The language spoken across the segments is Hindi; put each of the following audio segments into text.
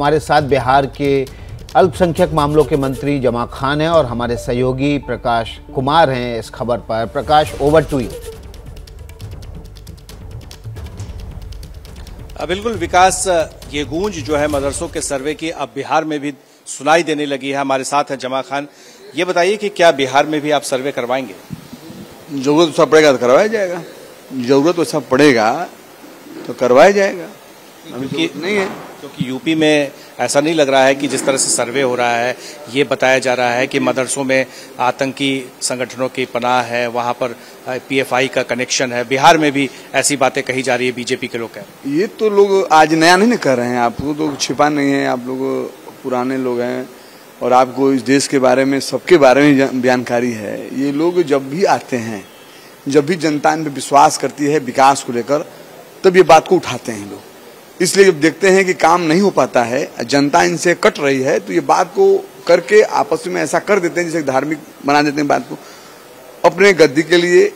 हमारे साथ बिहार के अल्पसंख्यक मामलों के मंत्री जमा खान हैं और हमारे सहयोगी प्रकाश कुमार हैं इस खबर पर। प्रकाश, ओवर टू यू। बिल्कुल विकास, ये गूंज जो है मदरसों के सर्वे की अब बिहार में भी सुनाई देने लगी है। हमारे साथ है जमा खान। ये बताइए कि क्या बिहार में भी आप सर्वे करवाएंगे? जरूरत वैसा पड़ेगा तो करवाया जाएगा, जरूरत वैसा पड़ेगा तो करवाया जाएगा, अभी तो नहीं है। क्योंकि यूपी में ऐसा नहीं लग रहा है कि जिस तरह से सर्वे हो रहा है, ये बताया जा रहा है कि मदरसों में आतंकी संगठनों की पनाह है, वहां पर पीएफआई का कनेक्शन है। बिहार में भी ऐसी बातें कही जा रही है, बीजेपी के लोग कह रहे हैं। ये तो लोग आज नया नहीं कर रहे हैं, आपको तो छिपा नहीं है, आप लोग पुराने लोग हैं और आपको इस देश के बारे में, सबके बारे में जानकारी है। ये लोग जब भी आते हैं, जब भी जनता इन पर विश्वास करती है विकास को लेकर, तब ये बात को उठाते हैं लोग। इसलिए जब देखते हैं कि काम नहीं हो पाता है, जनता इनसे कट रही है, तो ये बात को करके आपस में ऐसा कर देते हैं जैसे धार्मिक बना देते हैं बात को, अपने गद्दी के लिए,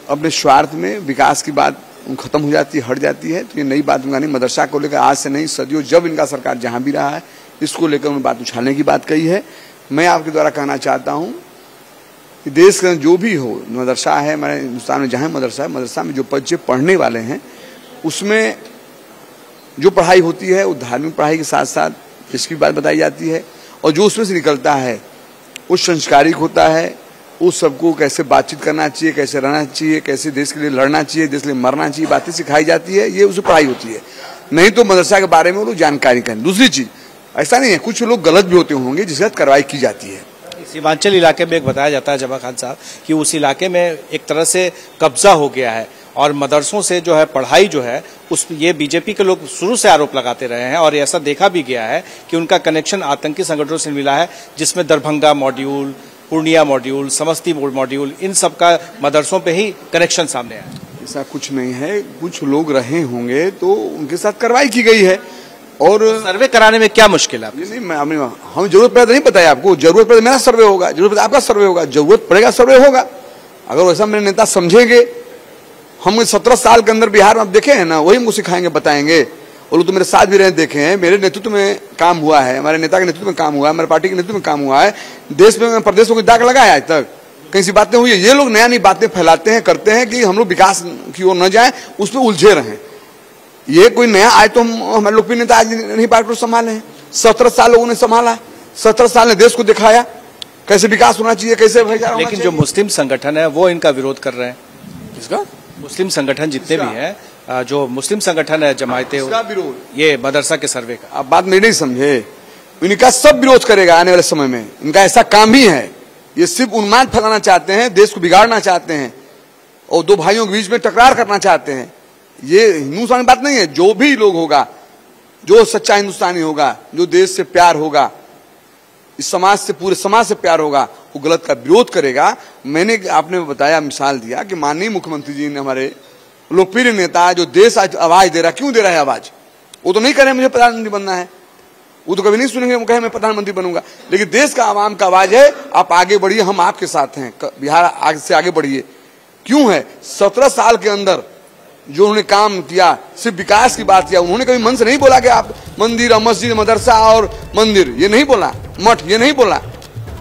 अपने स्वार्थ में। विकास की बात खत्म हो जाती है, हट जाती है। तो ये नई बात नहीं, मदरसा को लेकर आज से नहीं, सदियों जब इनका सरकार जहां भी रहा है, इसको लेकर उन्होंने बात उछालने की बात कही है। मैं आपके द्वारा कहना चाहता हूं कि देश का जो भी हो, मदरसा है हमारे हिंदुस्तान में, जहां मदरसा है, मदरसा में जो बच्चे पढ़ने वाले हैं, उसमें जो पढ़ाई होती है वो धार्मिक पढ़ाई के साथ साथ इसकी बात बताई जाती है, और जो उसमें से निकलता है वो संस्कारिक होता है। उस सबको कैसे बातचीत करना चाहिए, कैसे रहना चाहिए, कैसे देश के लिए लड़ना चाहिए, देश के लिए मरना चाहिए, बातें सिखाई जाती है। ये उसमें पढ़ाई होती है। नहीं तो मदरसा के बारे में वो लोग जानकारी करें। दूसरी चीज, ऐसा नहीं है, कुछ लोग गलत भी होते होंगे जिसके साथ कार्रवाई की जाती है। सीमांचल इलाके में एक बताया जाता है जमा खान साहब कि उस इलाके में एक तरह से कब्जा हो गया है और मदरसों से जो है पढ़ाई जो है उस ये बीजेपी के लोग शुरू से आरोप लगाते रहे हैं और ऐसा देखा भी गया है कि उनका कनेक्शन आतंकी संगठनों से मिला है, जिसमें Darbhanga module, Purnia module, Samastipur module, इन सब का मदरसों पे ही कनेक्शन सामने आया। ऐसा कुछ नहीं है, कुछ लोग रहे होंगे तो उनके साथ कार्रवाई की गई है। और सर्वे कराने में क्या मुश्किल है? नहीं, हम जरूरत पड़े तो नहीं बताया आपको, जरूरत पड़े मेरा सर्वे होगा, जरूरत पड़े आपका सर्वे होगा, जरूरत पड़ेगा सर्वे होगा। अगर वैसा मेरे नेता समझेंगे, हम 17 साल के अंदर बिहार में आप देखे हैं ना, वही हमको सिखाएंगे, बताएंगे। और लोग तो मेरे साथ भी रहे, देखे हैं, मेरे नेतृत्व में काम हुआ है, हमारे नेता के नेतृत्व में काम हुआ है, हमारे पार्टी के नेतृत्व में काम हुआ है। देश में, प्रदेश में कोई दाग लगा है आज तक? कहीं सी बातें हुई है? ये लोग नया नई बातें फैलाते हैं, करते हैं कि हम लोग विकास की ओर न जाए, उसमें उलझे रहें। ये कोई नया आज तो हमारे लोकप्रिय नेता आज नहीं पार्टी को संभाले हैं, 17 साल लोगों ने संभाला, 17 साल ने देश को दिखाया कैसे विकास होना चाहिए, कैसे भाईचारा। लेकिन जो मुस्लिम संगठन है वो इनका विरोध कर रहे हैं। किसका? मुस्लिम संगठन जितने भी हैं, जो मुस्लिम संगठन है, जमायतें, विरोध, ये मदरसा के सर्वे का। आप बात मेरी नहीं समझे, इनका सब विरोध करेगा आने वाले समय में। इनका ऐसा काम ही है, ये सिर्फ उन्माद फैलाना चाहते हैं, देश को बिगाड़ना चाहते हैं और दो भाइयों के बीच में टकरार करना चाहते हैं। ये हिंदुस्तानी बात नहीं है। जो भी लोग होगा, जो सच्चा हिंदुस्तानी होगा, जो देश से प्यार होगा, इस समाज से, पूरे समाज से प्यार होगा, वो गलत का विरोध करेगा। मैंने आपने बताया, मिसाल दिया कि माननीय मुख्यमंत्री जी ने, हमारे लोकप्रिय नेता, जो देश आज आवाज दे रहा है, क्यों दे रहा है आवाज? वो तो नहीं कह रहे मुझे प्रधानमंत्री बनना है, वो तो कभी नहीं सुनेंगे वो कहे मैं प्रधानमंत्री बनूंगा। लेकिन देश का आवाम का आवाज है, आप आगे बढ़िए, हम आपके साथ हैं, बिहार आगे से आगे बढ़िए। क्यों है? 17 साल के अंदर जो उन्होंने काम किया, सिर्फ विकास की बात किया। उन्होंने कभी मन से नहीं बोला कि आप मंदिर, मस्जिद, मदरसा और मंदिर, ये नहीं बोला, मठ, ये नहीं बोला।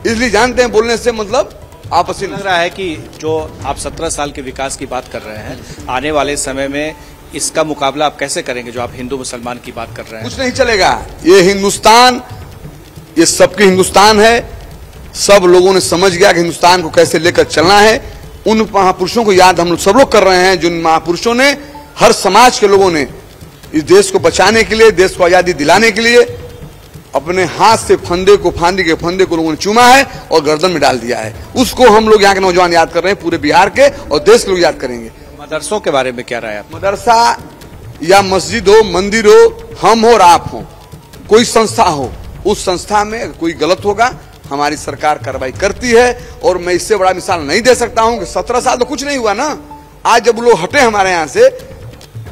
इसलिए जानते हैं बोलने से मतलब आपस में लग रहा है कि जो आप 17 साल के विकास की बात कर रहे हैं, आने वाले समय में इसका मुकाबला आप कैसे करेंगे? जो आप हिंदू मुसलमान की बात कर रहे हैं, कुछ नहीं चलेगा। ये हिंदुस्तान, ये सबके हिंदुस्तान है। सब लोगों ने समझ गया कि हिंदुस्तान को कैसे लेकर चलना है। उन महापुरुषों को याद हम लोग सब लोग कर रहे हैं, जिन महापुरुषों ने, हर समाज के लोगों ने इस देश को बचाने के लिए, देश को आजादी दिलाने के लिए अपने हाथ से फंदे को, फांदी के फंदे को लोगों ने चूमा है और गर्दन में डाल दिया है। उसको हम लोग यहाँ के नौजवान याद कर रहे हैं, पूरे बिहार के और देश के लोग याद करेंगे। मदरसों के बारे में क्या राय है? मदरसा या मस्जिद हो, मंदिर हो, हम हो और आप हो, कोई संस्था हो, उस संस्था में कोई गलत होगा, हमारी सरकार कार्रवाई करती है। और मैं इससे बड़ा मिसाल नहीं दे सकता हूं कि 17 साल तो कुछ नहीं हुआ ना। आज जब लोग हटे हमारे यहां से,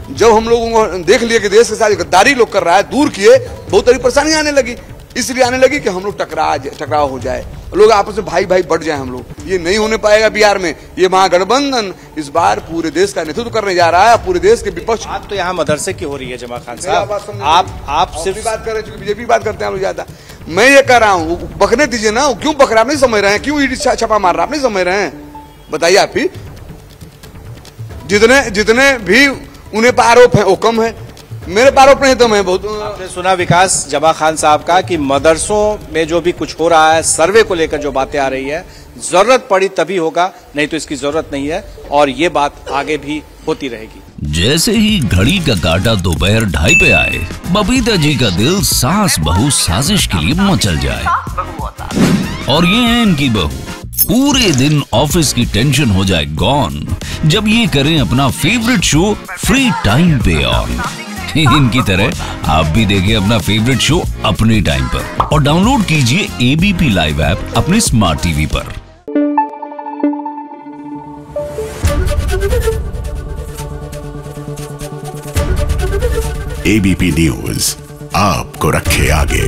जब हम लोगों को देख लिया कि देश के साथ गद्दारी लोग कर रहा है, दूर किए, बहुत सारी परेशानियां आने लगी। इसलिए आने लगी कि हम लोग टकराव हो जाए, लोग आपस में भाई भाई बढ़ जाए हम लोग। ये नहीं होने पाएगा बिहार में। ये महागठबंधन इस बार पूरे देश का नेतृत्व करने जा रहा है, पूरे देश के विपक्ष। बात तो यहाँ मदरसे की हो रही है जमा खान साहब, आप सिर्फ बात कर रहे हैं, बीजेपी बात करते हैं लोग ज्यादा। मैं ये कह रहा हूँ, बकने दीजिए ना, क्यों बक रहे, आप नहीं समझ रहे हैं? क्यों ईडी छापा मार रहा, आप नहीं समझ रहे हैं? बताइए आप ही। जितने भी उन्हें पर आरोप है वो कम है, मेरे पर आरोप नहीं तो मैं बहुत। आपने सुना विकास जमा खान साहब का कि मदरसों में जो भी कुछ हो रहा है, सर्वे को लेकर जो बातें आ रही है, जरूरत पड़ी तभी होगा, नहीं तो इसकी जरूरत नहीं है, और ये बात आगे भी होती रहेगी। जैसे ही घड़ी का काटा दोपहर 2:30 पे आए, बबीता जी का दिल सास बहू साजिश के लिए मचल जाए। और ये है इनकी बहू, पूरे दिन ऑफिस की टेंशन हो जाए गॉन जब ये करें अपना फेवरेट शो फ्री टाइम पे ऑन। इनकी तरह आप भी देखिए अपना फेवरेट शो अपने टाइम पर और डाउनलोड कीजिए एबीपी लाइव ऐप अपने स्मार्ट टीवी पर। एबीपी न्यूज आपको रखे आगे।